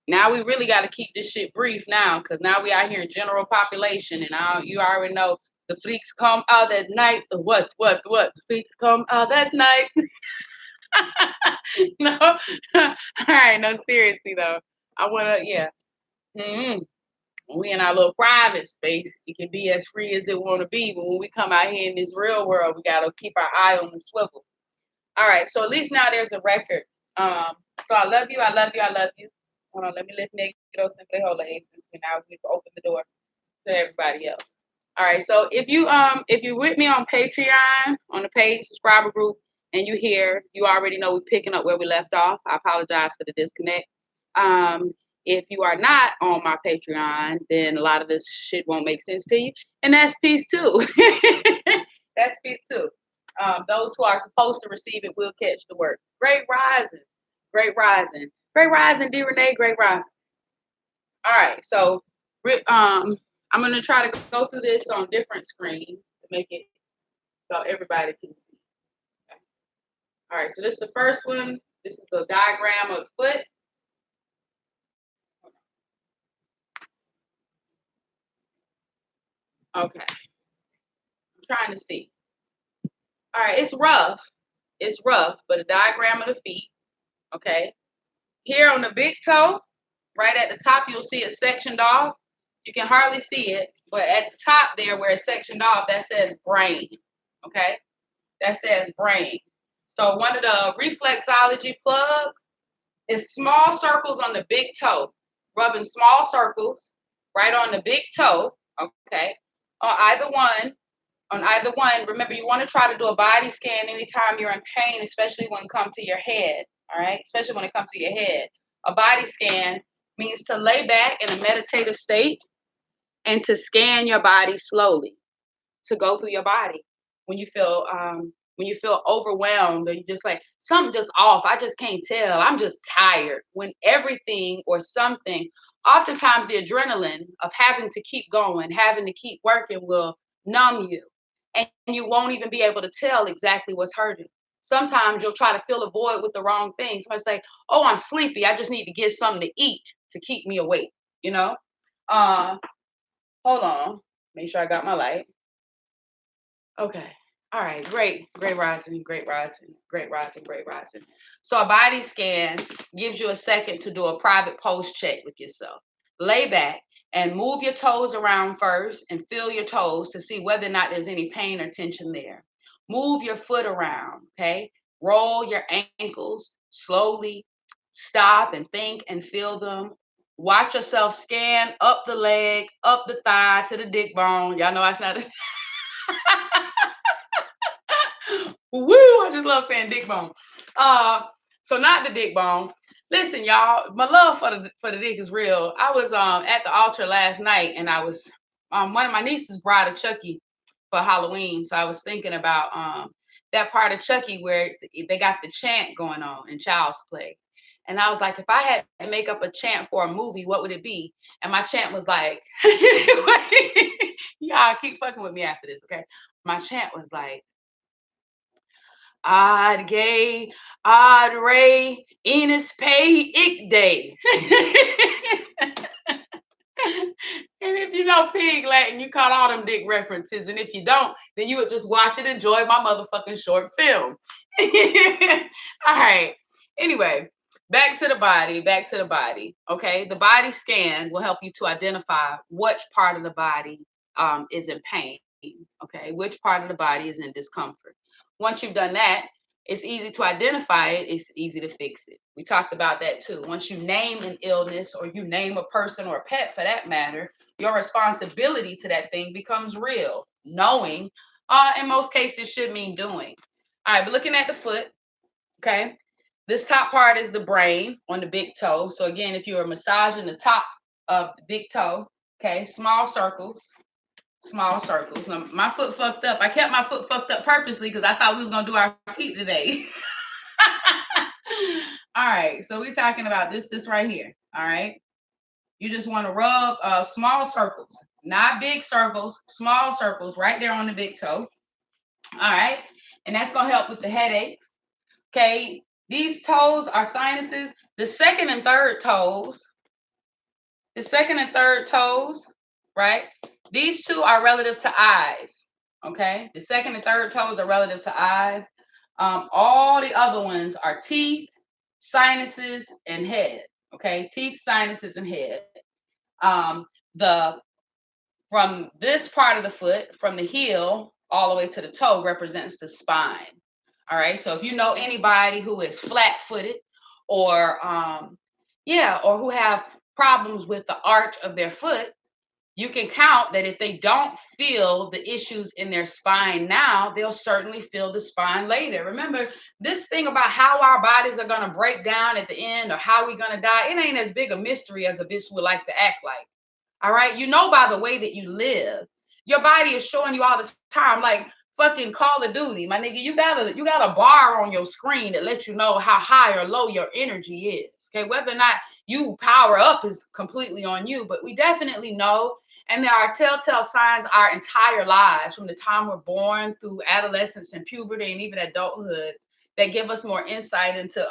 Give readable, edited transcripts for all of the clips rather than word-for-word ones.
Now we really got to keep this shit brief now, because now we out here in general population, and you already know the freaks come out at night. The what? The freaks come out at night. No, all right, no, seriously though. I wanna, yeah. hmm When we in our little private space, it can be as free as it want to be. But when we come out here in this real world, we gotta keep our eye on the swivel. All right, so at least now there's a record. So I love you, I love you, I love you. Hold on, let me lift Negro Simply Hola since we now we can open the door to everybody else. All right, so if you're with me on Patreon on the paid subscriber group and you here, you already know we're picking up where we left off. I apologize for the disconnect. Um, if you are not on my Patreon, then a lot of this shit won't make sense to you, and that's peace too. That's peace too. Those who are supposed to receive it will catch the work. Great rising, great rising, great rising, dear Renee, great rising. All right, so I'm gonna try to go through this on different screens to make it so everybody can see. Okay. All right, so this is the first one. This is a diagram of the foot. Okay, I'm trying to see. All right, it's rough. It's rough, but a diagram of the feet. Okay, here on the big toe, right at the top, you'll see it sectioned off. You can hardly see it, but at the top there where it's sectioned off, that says brain. Okay, that says brain. So one of the reflexology plugs is small circles on the big toe, rubbing small circles right on the big toe. Okay, on either one. On either one, remember you want to try to do a body scan anytime you're in pain, especially when it comes to your head. All right, especially when it comes to your head. A body scan means to lay back in a meditative state and to scan your body slowly, to go through your body when you feel overwhelmed, or you just like something just off. I just can't tell. I'm just tired. When everything or something, oftentimes the adrenaline of having to keep going, having to keep working will numb you, and you won't even be able to tell exactly what's hurting. Sometimes you'll try to fill a void with the wrong thing. Somebody say, "Oh, I'm sleepy. I just need to get something to eat to keep me awake." You know. Uh, Hold on. Make sure I got my light. Okay. All right. Great. Great rising. Great rising. Great rising. Great rising. So a body scan gives you a second to do a private pulse check with yourself. Lay back and move your toes around first and feel your toes to see whether or not there's any pain or tension there. Move your foot around. Okay. Roll your ankles slowly. Stop and think and feel them. Watch yourself scan up the leg, up the thigh to the dick bone. Y'all know that's not. Woo! I just love saying dick bone. Uh, so not the dick bone. Listen, y'all, my love for the dick is real. I was at the altar last night, and I was one of my nieces brought a Chucky for Halloween, so I was thinking about that part of Chucky where they got the chant going on in Child's Play. And I was like, if I had to make up a chant for a movie, what would it be? And my chant was like, y'all keep fucking with me after this, okay? My chant was like, Odd gay, odd ray, Enos pay, ick day. And if you know Pig Latin, you caught all them dick references. And if you don't, then you would just watch and enjoy my motherfucking short film. All right. Anyway, back to the body, back to the body. Okay. The body scan will help you to identify which part of the body is in pain. Okay. Which part of the body is in discomfort. Once you've done that, it's easy to identify it, it's easy to fix it. We talked about that too. Once you name an illness or you name a person or a pet for that matter, your responsibility to that thing becomes real. Knowing, in most cases, should mean doing. All right, but looking at the foot, okay, this top part is the brain on the big toe. So again, if you are massaging the top of the big toe, okay, small circles, small circles. Now, my foot fucked up. I kept my foot fucked up purposely because I thought we was gonna do our feet today. All right, so we're talking about this right here. All right, you just want to rub small circles, not big circles, small circles right there on the big toe. All right, and that's gonna help with the headaches. Okay, these toes are sinuses. The second and third toes The second and third toes, right? These two are relative to eyes, okay? The second and third toes are relative to eyes. All the other ones are teeth, sinuses, and head, okay? Teeth, sinuses, and head. The From this part of the foot, from the heel all the way to the toe, represents the spine. All right. So if you know anybody who is flat-footed, or or who have problems with the arch of their foot, you can count that if they don't feel the issues in their spine now, they'll certainly feel the spine later. Remember, this thing about how our bodies are going to break down at the end, or how we're going to die, it ain't as big a mystery as a bitch would like to act like. All right. You know, by the way that you live, your body is showing you all the time, like fucking Call of Duty, my nigga. You got a bar on your screen that lets you know how high or low your energy is. Okay. Whether or not you power up is completely on you, but we definitely know. And there are telltale signs our entire lives, from the time we're born through adolescence and puberty and even adulthood, that give us more insight into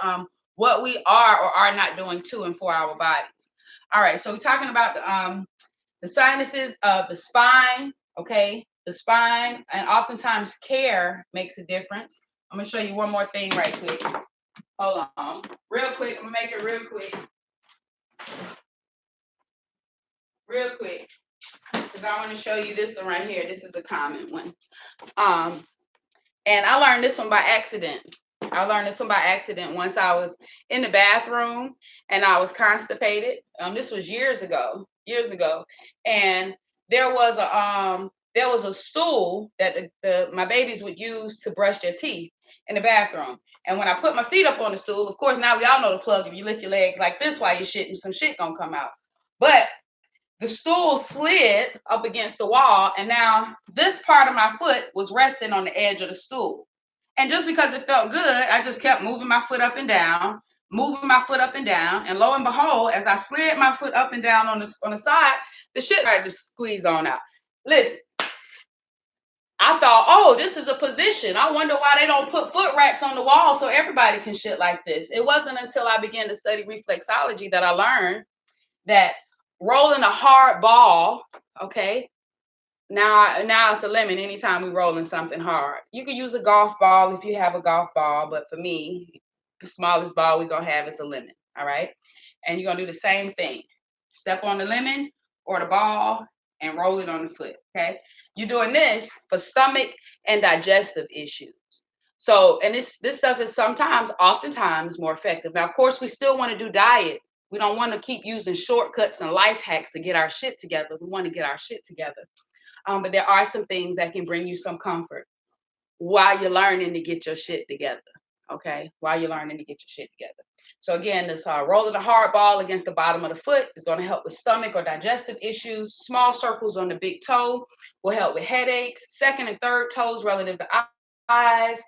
what we are or are not doing to and for our bodies. All right, so we're talking about the sinuses of the spine, okay? The spine, and oftentimes care makes a difference. I'm gonna show you one more thing right quick. Hold on, real quick. I'm gonna make it real quick, because I want to show you this one right here. This is a common one. And I learned this one by accident. Once I was in the bathroom and I was constipated. This was years ago, and there was a stool that my babies would use to brush their teeth in the bathroom. And when I put my feet up on the stool, of course, now we all know the plug. If you lift your legs like this while you're shitting, some shit gonna come out. But the stool slid up against the wall, and now this part of my foot was resting on the edge of the stool. And just because it felt good, I just kept moving my foot up and down, and lo and behold, as I slid my foot up and down on the side, the shit started to squeeze on out. Listen, I thought, oh, this is a position. I wonder why they don't put foot racks on the wall so everybody can shit like this. It wasn't until I began to study reflexology that I learned that rolling a hard ball, okay, now it's a limit anytime we're rolling something hard. You can use a golf ball if you have a golf ball, but for me, the smallest ball we're gonna have is a lemon. All right. And you're gonna do the same thing. Step on the lemon or the ball and roll it on the foot. Okay. You're doing this for stomach and digestive issues. So, and this stuff is oftentimes more effective. Now, of course, we still want to do diet. We don't want to keep using shortcuts and life hacks to get our shit together. We want to get our shit together. But there are some things that can bring you some comfort while you're learning to get your shit together. Okay, while you're learning to get your shit together. So again, this rolling the hard ball against the bottom of the foot is going to help with stomach or digestive issues. Small circles on the big toe will help with headaches. Second and third toes relative to eyes.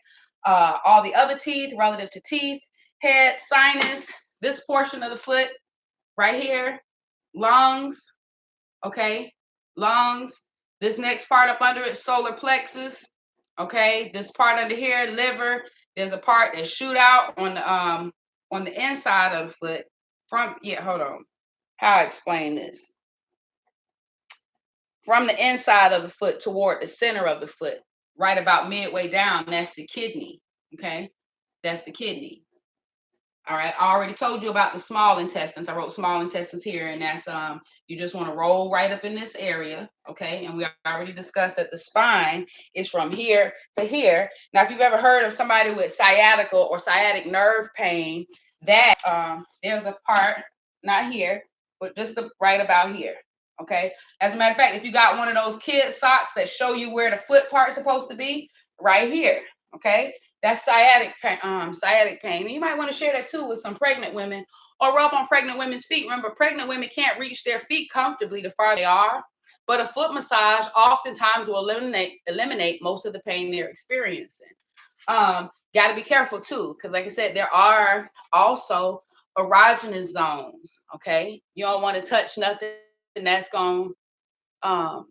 All the other teeth relative to teeth, head, sinus. This portion of the foot right here, lungs. Okay, lungs. This next part up under it, solar plexus. Okay, this part under here, liver. There's a part that shoot out on the inside of the foot. Hold on. How I explain this? From the inside of the foot toward the center of the foot, right about midway down, that's the kidney. Okay, that's the kidney. All right, I already told you about the small intestines. I wrote small intestines here, and that's you just want to roll right up in this area, okay? And we already discussed that the spine is from here to here. Now, if you've ever heard of somebody with sciatica or sciatic nerve pain, that there's a part, not here, but just right about here, okay? As a matter of fact, if you got one of those kid socks that show you where the foot part's supposed to be, right here, okay? That's sciatic pain. And you might want to share that too with some pregnant women, or rub on pregnant women's feet. Remember, pregnant women can't reach their feet comfortably the farther they are, but a foot massage oftentimes will eliminate most of the pain they're experiencing. Got to be careful too, because like I said, there are also erogenous zones. Okay, you don't want to touch nothing that's going. No,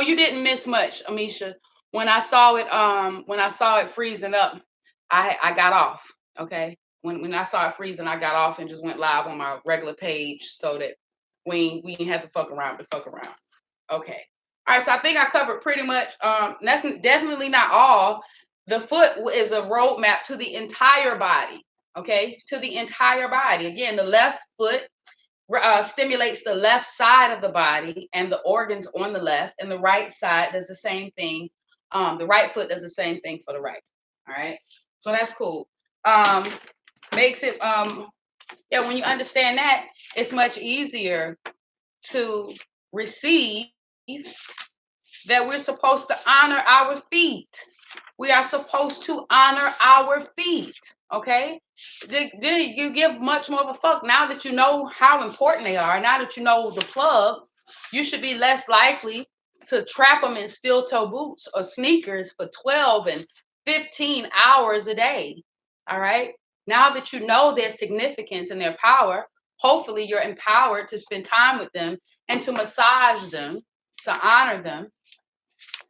you didn't miss much, Amisha. When I saw it freezing up, I got off. Okay. When I saw it freezing, I got off and just went live on my regular page so that We ain't have to fuck around to fuck around. Okay. All right, so I think I covered pretty much. That's definitely not all. The foot is a roadmap to the entire body. Okay, to the entire body. Again, the left foot stimulates the left side of the body and the organs on the left, and the right side does the same thing. The right foot does the same thing for the right. All right, so that's cool. Um, makes it yeah. When you understand that, it's much easier to receive that we're supposed to honor our feet. We are supposed to honor our feet. Okay? Then you give much more of a fuck now that you know how important they are. Now that you know the plug, you should be less likely to trap them in steel toe boots or sneakers for 12 and 15 hours a day. All right? Now that you know their significance and their power, hopefully you're empowered to spend time with them and to massage them, to honor them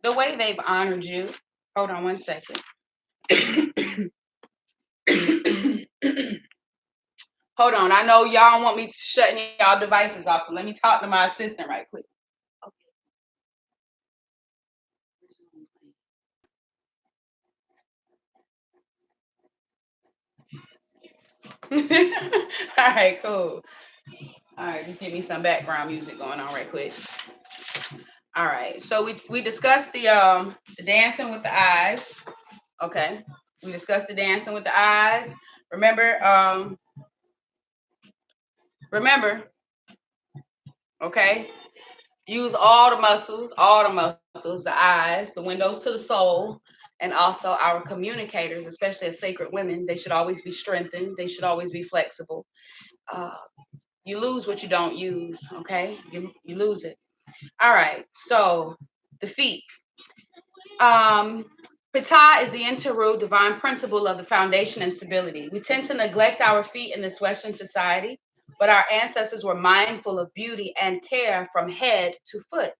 the way they've honored you. Hold on one second. Hold on. I know y'all want me shutting y'all devices off, so let me talk to my assistant right quick. Okay. All right, cool. All right, just give me some background music going on right quick. All right, so we discussed the dancing with the eyes. Okay, we discussed the dancing with the eyes. Remember, okay, use all the muscles, the eyes, the windows to the soul, and also our communicators, especially as sacred women. They should always be strengthened. They should always be flexible. Uh, you lose what you don't use, okay? You lose it. All right, so the feet. Um, Ptah is the Interu divine principle of the foundation and stability. We tend to neglect our feet in this Western society, but our ancestors were mindful of beauty and care from head to foot.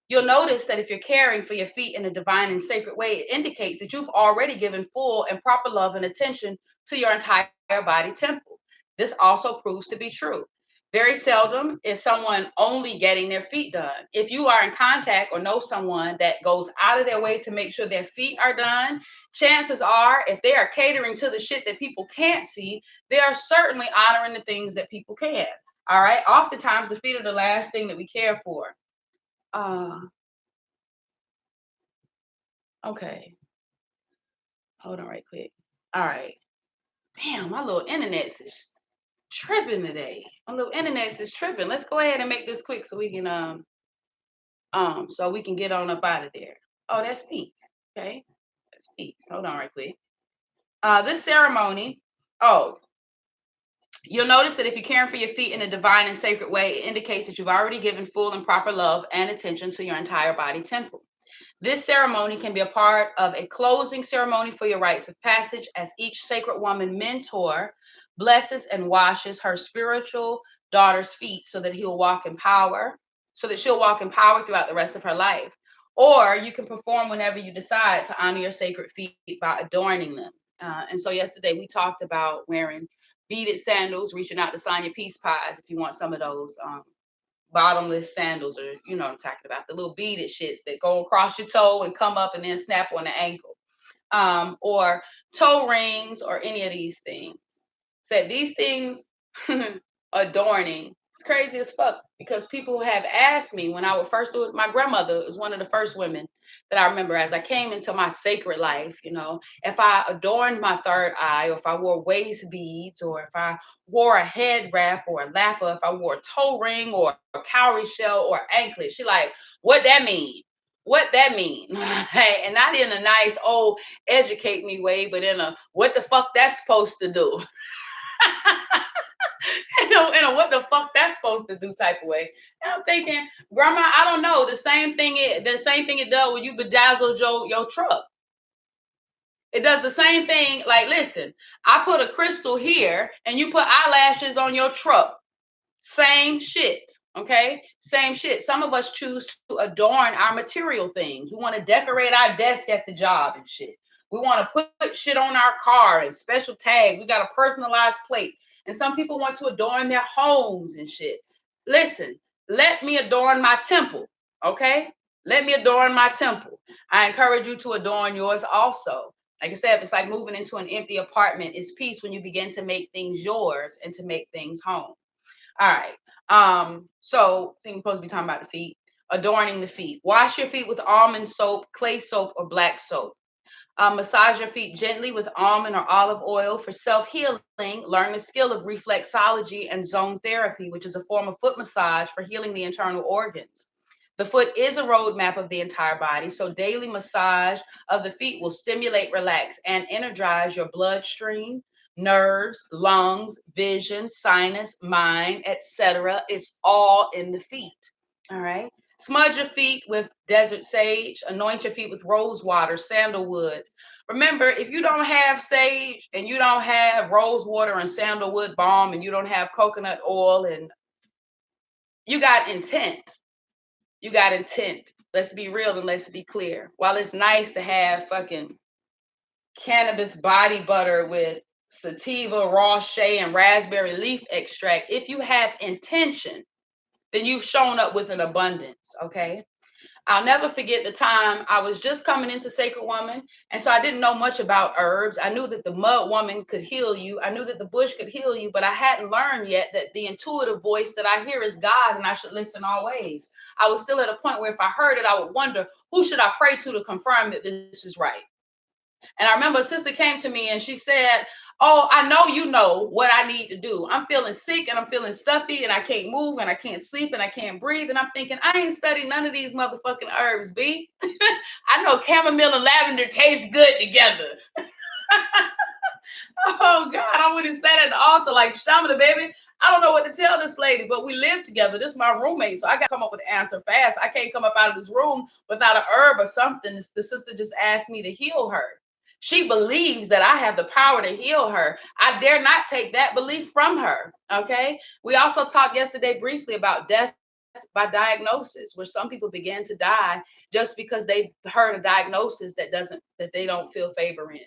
You'll notice that if you're caring for your feet in a divine and sacred way, it indicates that you've already given full and proper love and attention to your entire body temple. This also proves to be true. Very seldom is someone only getting their feet done. If you are in contact or know someone that goes out of their way to make sure their feet are done, chances are, if they are catering to the shit that people can't see, they are certainly honoring the things that people can. All right. Oftentimes, the feet are the last thing that we care for. Uh, okay. Hold on right quick. All right. Damn, my little internet is tripping today. My little internet is tripping. Let's go ahead and make this quick so we can get on up out of there. Oh, that's peace. Okay. That's peace. Hold on right quick. This ceremony, oh, you'll notice that if you're caring for your feet in a divine and sacred way, it indicates that you've already given full and proper love and attention to your entire body temple. This ceremony can be a part of a closing ceremony for your rites of passage, as each sacred woman mentor blesses and washes her spiritual daughter's feet so that he'll walk in power, so that she'll walk in power throughout the rest of her life. Or you can perform whenever you decide to honor your sacred feet by adorning them. And so yesterday we talked about wearing beaded sandals, reaching out to sign your peace pies if you want some of those bottomless sandals, or you know what I'm talking about, the little beaded shits that go across your toe and come up and then snap on the ankle, or toe rings, or any of these things. So these things adorning, it's crazy as fuck, because people have asked me when I would first do it. My grandmother was one of the first women that I remember as I came into my sacred life, you know, if I adorned my third eye, or if I wore waist beads, or if I wore a head wrap or a lapper, if I wore a toe ring or a cowrie shell or anklet, she like, what that mean? What that mean? And not in a nice old educate me way, but in a what the fuck that's supposed to do. In a what the fuck that's supposed to do type of way. And I'm thinking, Grandma, I don't know. The same thing it does when you bedazzled your truck. It does the same thing. Like, listen, I put a crystal here and you put eyelashes on your truck. Same shit. Okay? Same shit. Some of us choose to adorn our material things. We want to decorate our desk at the job and shit. We want to put shit on our car and special tags. We got a personalized plate. And some people want to adorn their homes and shit. Listen, let me adorn my temple. Okay? Let me adorn my temple. I encourage you to adorn yours also. Like I said, it's like moving into an empty apartment. It's peace when you begin to make things yours and to make things home. All right. So I think we're supposed to be talking about the feet. Adorning the feet. Wash your feet with almond soap, clay soap, or black soap. Massage your feet gently with almond or olive oil for self-healing. Learn the skill of reflexology and zone therapy, which is a form of foot massage for healing the internal organs. The foot is a roadmap of the entire body, so daily massage of the feet will stimulate, relax, and energize your bloodstream, nerves, lungs, vision, sinus, mind, etc. It's all in the feet. All right. Smudge your feet with desert sage. Anoint your feet with rose water, sandalwood. Remember, if you don't have sage and you don't have rose water and sandalwood balm and you don't have coconut oil and you got intent. You got intent. Let's be real and let's be clear. While it's nice to have fucking cannabis body butter with sativa, raw shea, and raspberry leaf extract, if you have intention, then you've shown up with an abundance, okay? I'll never forget the time I was just coming into Sacred Woman. And so I didn't know much about herbs. I knew that the mud woman could heal you. I knew that the bush could heal you, but I hadn't learned yet that the intuitive voice that I hear is God and I should listen always. I was still at a point where if I heard it, I would wonder, who should I pray to confirm that this is right? And I remember a sister came to me and she said, oh, I know you know what I need to do. I'm feeling sick and I'm feeling stuffy and I can't move and I can't sleep and I can't breathe. And I'm thinking, I ain't studied none of these motherfucking herbs, B. I know chamomile and lavender taste good together. Oh God, I would have sat at the altar like Shamana, baby. I don't know what to tell this lady, but we live together. This is my roommate, so I got to come up with an answer fast. I can't come up out of this room without a herb or something. The sister just asked me to heal her. She believes that I have the power to heal her. I dare not take that belief from her. Okay. We also talked yesterday briefly about death by diagnosis, where some people begin to die just because they heard a diagnosis that they don't feel favor in.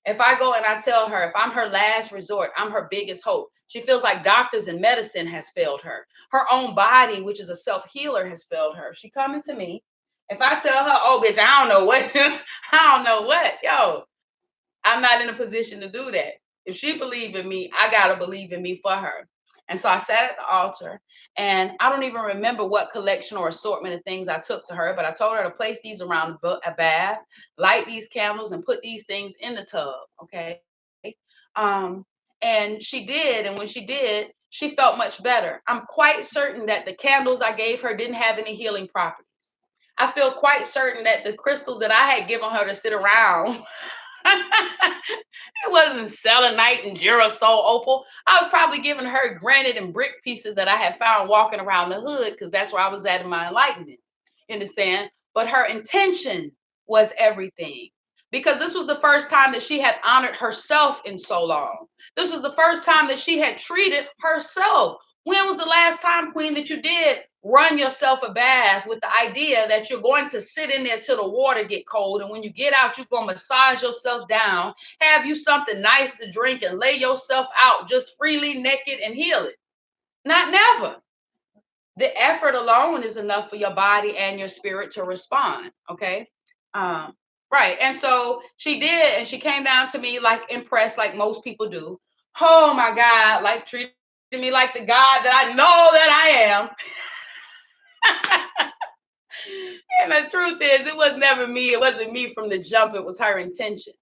If I go and I tell her, if I'm her last resort, I'm her biggest hope. She feels like doctors and medicine has failed her. Her own body, which is a self-healer, has failed her. She coming to me. If I tell her, oh, bitch, I don't know what, I don't know what, yo, I'm not in a position to do that. If she believe in me, I gotta believe in me for her. And so I sat at the altar, and I don't even remember what collection or assortment of things I took to her, but I told her to place these around a bath, light these candles, and put these things in the tub. Okay. Um, and she did, and when she did, she felt much better. I'm quite certain that the candles I gave her didn't have any healing properties. I feel quite certain that the crystals that I had given her to sit around it wasn't selenite and girasol opal. I was probably giving her granite and brick pieces that I had found walking around the hood because that's where I was at in my enlightenment. You understand? But her intention was everything. Because this was the first time that she had honored herself in so long. This was the first time that she had treated herself. When was the last time, Queen, that you did run yourself a bath with the idea that you're going to sit in there till the water get cold, and when you get out, you're going to massage yourself down, have you something nice to drink, and lay yourself out just freely naked and heal it? Not never. The effort alone is enough for your body and your spirit to respond. Okay. Right. And so she did, and she came down to me like impressed, like most people do. Oh my God, like treated me like the God that I know that I am. And the truth is, it was never me. It wasn't me from the jump. It was her intention.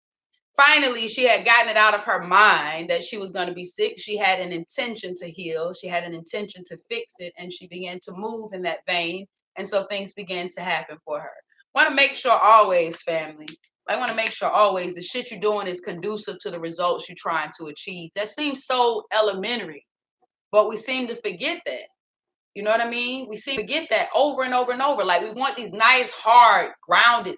Finally, she had gotten it out of her mind that she was going to be sick. She had an intention to heal. She had an intention to fix it. And she began to move in that vein. And so things began to happen for her. Want to make sure always, family. I want to make sure always the shit you're doing is conducive to the results you're trying to achieve. That seems so elementary, but we seem to forget that. You know what I mean? We seem to forget that over and over and over. Like we want these nice, hard, grounded,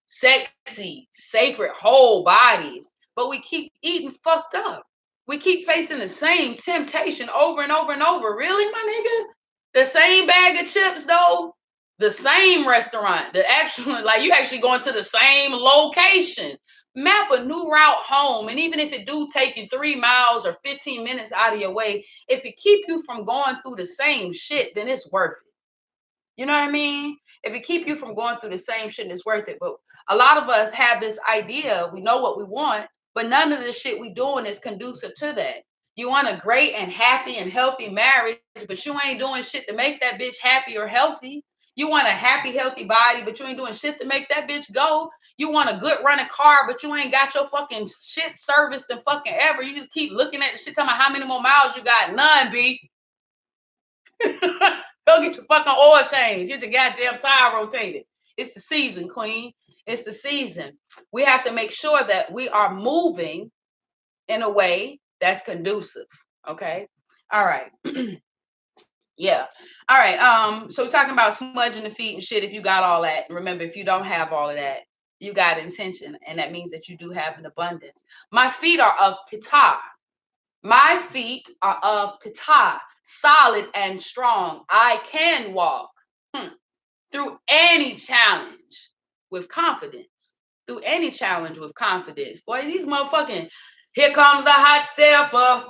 sexy, sacred, whole bodies, but we keep eating fucked up. We keep facing the same temptation over and over and over. Really, my nigga? The same bag of chips, though? The same restaurant. The actual, like you actually going to the same location, Map a new route home. And even if it do take you 3 miles or 15 minutes out of your way, if it keep you from going through the same shit, then it's worth it. You know what I mean? If it keep you from going through the same shit, it's worth it. But a lot of us have this idea, we know what we want, but none of the shit we doing is conducive to that. You want a great and happy and healthy marriage, but you ain't doing shit to make that bitch happy or healthy. You want a happy, healthy body, but you ain't doing shit to make that bitch go. You want a good running car, but you ain't got your fucking shit serviced and fucking ever. You just keep looking at the shit, talking about how many more miles you got. None, B. Go get your fucking oil change. Get your goddamn tire rotated. It's the season, queen. It's the season. We have to make sure that we are moving in a way that's conducive. Okay. All right. Yeah. All right. So we're talking about smudging the feet and shit. If you got all that, remember, if you don't have all of that, you got intention, and that means that you do have an abundance. My feet are of pitah. My feet are of pitah, solid and strong. I can walk through any challenge with confidence. Through any challenge with confidence. Boy, these motherfucking, here comes the hot stepper.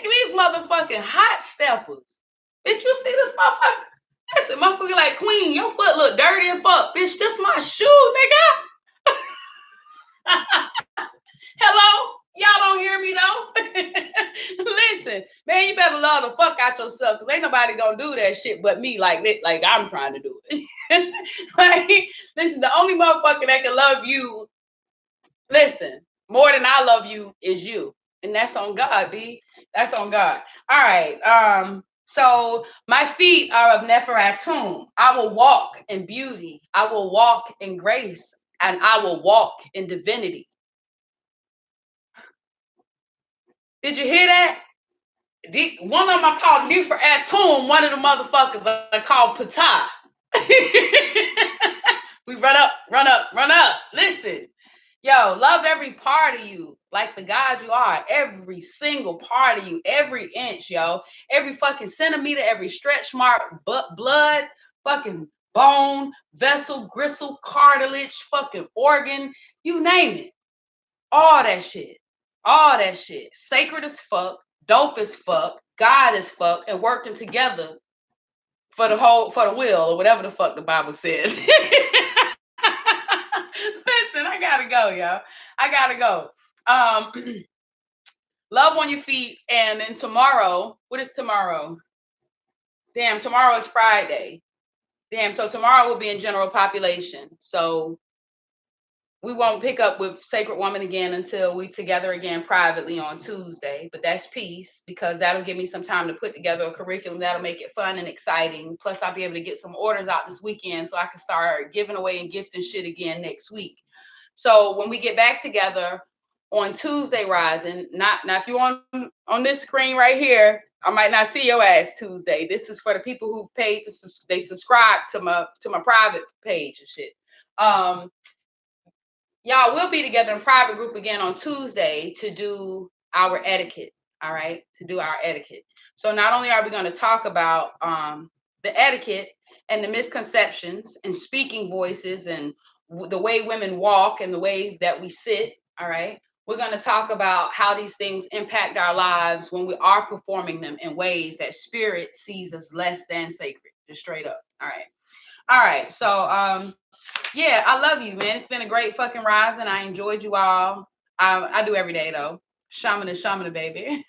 These motherfucking hot steppers. Did you see this motherfucker? Listen, motherfucker like, queen, your foot look dirty and fuck. Bitch, this my shoe, nigga. Hello? Y'all don't hear me though? Listen, man, you better love the fuck out yourself, because ain't nobody gonna do that shit but me like I'm trying to do it. Like, listen, the only motherfucker that can love you, listen, more than I love you is you. And that's on God, B. That's on God. All right. So my feet are of Nepheratum. I will walk in beauty. I will walk in grace. And I will walk in divinity. Did you hear that? One of them I called Nepheratum. One of the motherfuckers I called Patah. We run up, run up, run up. Listen. Yo, love every part of you like the God you are. Every single part of you, every inch, yo. Every fucking centimeter, every stretch mark, blood, fucking bone, vessel, gristle, cartilage, fucking organ, you name it. All that shit. All that shit. Sacred as fuck, dope as fuck, God as fuck, and working together for the will, or whatever the fuck the Bible says. Listen, I gotta go, y'all. I gotta go. Love on your feet. And then tomorrow, what is tomorrow? Damn, tomorrow is Friday. Damn, so tomorrow will be in general population. So we won't pick up with Sacred Woman again until we together again privately on Tuesday. But that's peace, because that'll give me some time to put together a curriculum that'll make it fun and exciting. Plus, I'll be able to get some orders out this weekend so I can start giving away and gifting shit again next week. So when we get back together on Tuesday, Rising, now if you're on this screen right here, I might not see your ass Tuesday. This is for the people who paid they subscribe to my private page and shit. Y'all will be together in private group again on Tuesday to do our etiquette. All right, to do our etiquette. So not only are we going to talk about the etiquette and the misconceptions and speaking voices and the way women walk and the way that we sit. All right, we're going to talk about how these things impact our lives when we are performing them in ways that spirit sees as less than sacred. Just straight up. All right. All right. So yeah, I love you, man. It's been a great fucking rise, and I enjoyed you all. I do every day, though. Shamana, baby.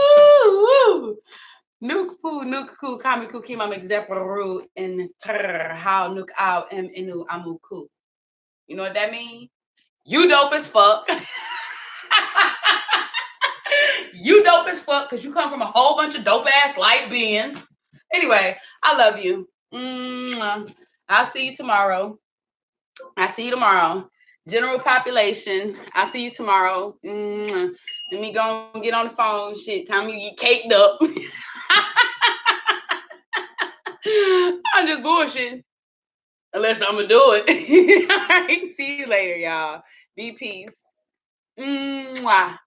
Ooh, Nuku, Kamiku, Kimam, Exeparu, and how Nuk out, Inu, Amuku. You know what that means? You dope as fuck. You dope as fuck, because you come from a whole bunch of dope ass light beings. Anyway, I love you. I'll see you tomorrow. General population. I'll see you tomorrow. Let me go and get on the phone. Shit, time me to get caked up. I'm just bullshitting. Unless I'm gonna do it. All right, see you later, y'all. Be peace. Mwah.